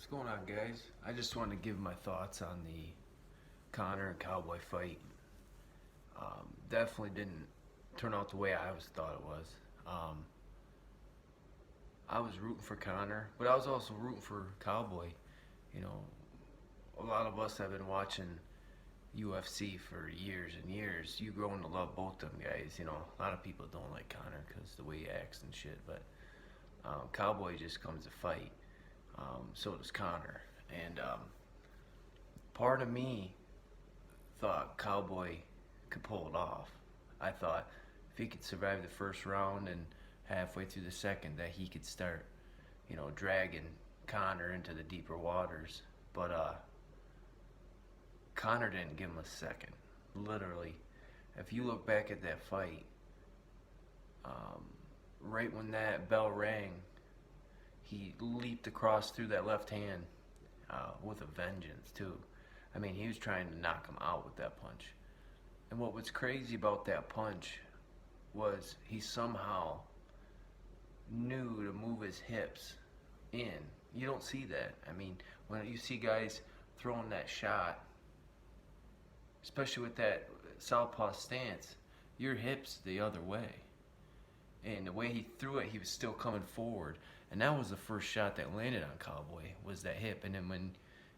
What's going on, guys? I just wanted to give my thoughts on the Conor and Cowboy fight. Definitely didn't turn out the way I always thought it was. Um, I was rooting for Conor, but I was also rooting for Cowboy. You know, a lot of us have been watching UFC for years and years. You growing to love both them guys. You know, a lot of people don't like Conor because the way he acts and shit, but Cowboy just comes to fight. So does Conor. And part of me thought Cowboy could pull it off. I thought if he could survive the first round and halfway through the second, that he could start, dragging Conor into the deeper waters. But Conor didn't give him a second. Literally, if you look back at that fight, um, right when that bell rang, he leaped across through that left hand with a vengeance too. I mean, he was trying to knock him out with that punch. And what was crazy about that punch was he somehow knew to move his hips in. You don't see that. I mean, when you see guys throwing that shot, especially with that southpaw stance, your hips the other way. And the way he threw it, he was still coming forward. And that was the first shot that landed on Cowboy, was that hip. And then when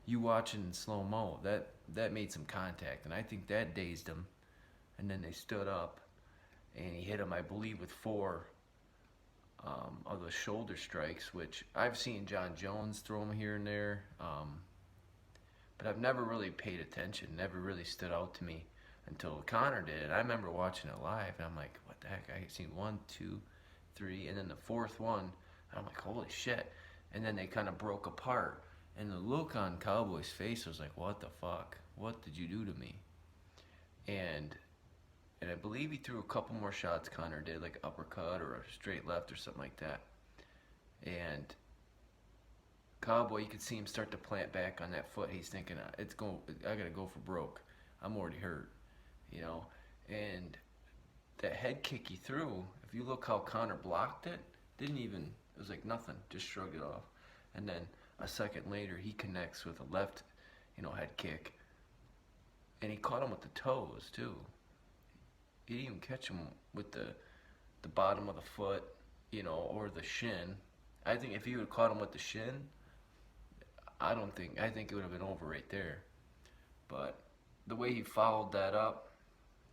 you watch it in slow-mo, that made some contact. And I think that dazed him. And then they stood up, and he hit him, I believe, with four of the shoulder strikes, which I've seen John Jones throw them here and there. But I've never really paid attention, never really stood out to me until Conor did. And I remember watching it live, and I'm like, what the heck? I had seen 1, 2, 3, and then the fourth one, I'm like, holy shit. And then they kind of broke apart. And the look on Cowboy's face was like, what the fuck? What did you do to me? And I believe he threw a couple more shots, Conor did, like uppercut or a straight left or something like that. And Cowboy, you could see him start to plant back on that foot. He's thinking, I gotta go for broke. I'm already hurt, And that head kick he threw, if you look how Conor blocked it, it was like nothing, just shrugged it off. And then a second later, he connects with a left, head kick. And he caught him with the toes, too. He didn't even catch him with the bottom of the foot, or the shin. I think if he would have caught him with the shin, I think it would have been over right there. But the way he followed that up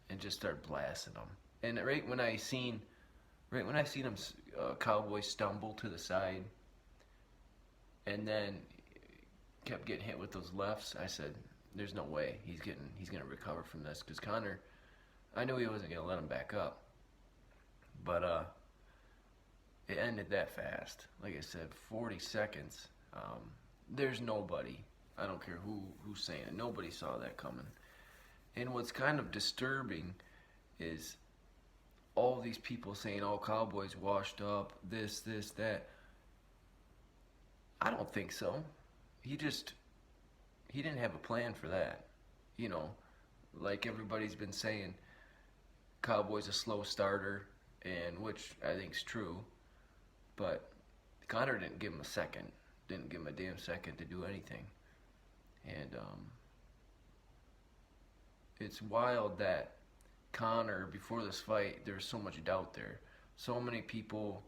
and just started blasting him. And right when I seen him, Cowboy stumble to the side, and then kept getting hit with those lefts, I said, "There's no way he's gonna recover from this." Because Conor, I knew he wasn't gonna let him back up, but it ended that fast. Like I said, 40 seconds. There's nobody. I don't care who's saying it. Nobody saw that coming. And what's kind of disturbing is all these people saying, "Oh, Cowboy's washed up, this, that." I don't think so. He didn't have a plan for that. Like everybody's been saying, Cowboy's a slow starter, and which I think's true. But Conor didn't give him a second. Didn't give him a damn second to do anything. And it's wild that Conor, before this fight, there was so much doubt there. So many people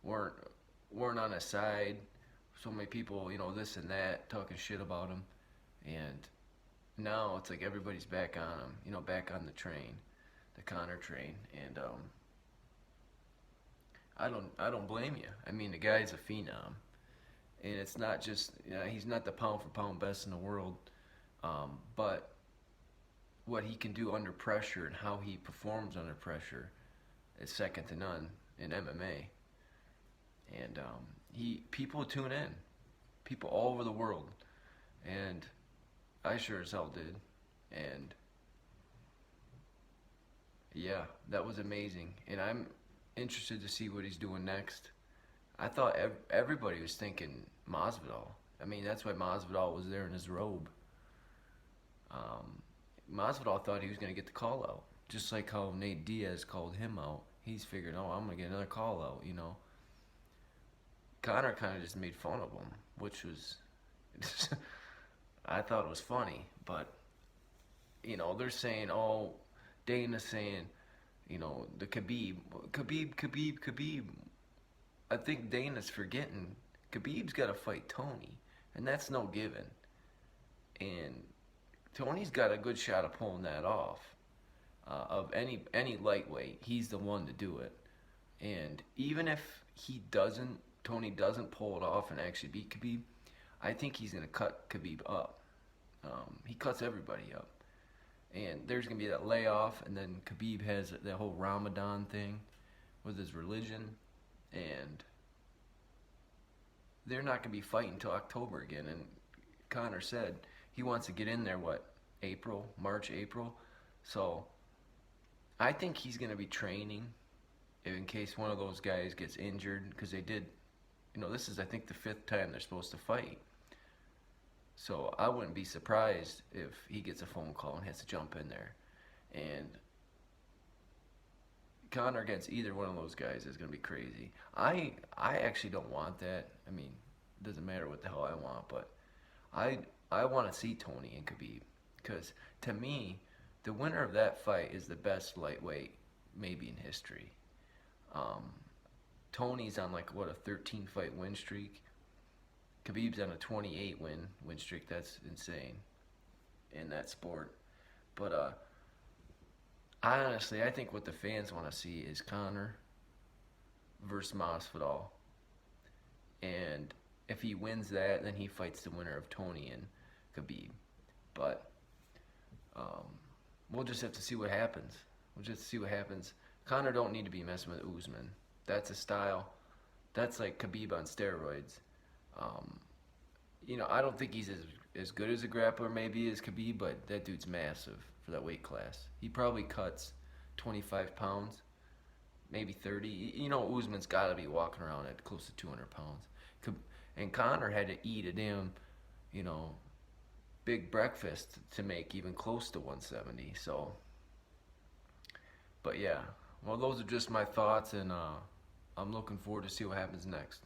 weren't on his side. So many people, this and that, talking shit about him. And now it's like everybody's back on him, back on the train, the Conor train. And I don't blame you. I mean, the guy's a phenom. And it's not just, he's not the pound for pound best in the world, but what he can do under pressure and how he performs under pressure is second to none in MMA. And people tune in, people all over the world, and I sure as hell did. And yeah, that was amazing, and I'm interested to see what he's doing next. I thought everybody was thinking Masvidal. I mean, that's why Masvidal was there in his robe. Masvidal thought he was going to get the call out, just like how Nate Diaz called him out. He's figured, oh, I'm going to get another call out, Conor kind of just made fun of him, which was I thought it was funny, but they're saying, oh, Dana's saying, the Khabib. I think Dana's forgetting Khabib's got to fight Tony, and that's no given. And Tony's got a good shot of pulling that off. Of any lightweight, he's the one to do it. And even if Tony doesn't pull it off and actually beat Khabib, I think he's gonna cut Khabib up. He cuts everybody up, and there's gonna be that layoff, and then Khabib has that whole Ramadan thing with his religion, and they're not gonna be fighting until October again. And Conor said he wants to get in there, March, April. So I think he's going to be training in case one of those guys gets injured, because they did, this is, I think, the 5th time they're supposed to fight. So I wouldn't be surprised if he gets a phone call and has to jump in there. And Conor against either one of those guys is going to be crazy. I actually don't want that. I mean, it doesn't matter what the hell I want, but I want to see Tony and Khabib, because to me, the winner of that fight is the best lightweight maybe in history. Tony's on like a 13 fight win streak. Khabib's on a 28 win streak. That's insane in that sport. But I think what the fans want to see is Conor versus Masvidal, and if he wins that, then he fights the winner of Tony and Khabib. But we'll just have to see what happens. Conor don't need to be messing with Usman. That's a style. That's like Khabib on steroids. I don't think he's as good as a grappler maybe as Khabib, but that dude's massive for that weight class. He probably cuts 25 pounds, maybe 30. Usman's got to be walking around at close to 200 pounds. And Conor had to eat a damn, big breakfast to make even close to 170. So, but yeah. Well, those are just my thoughts, and I'm looking forward to see what happens next.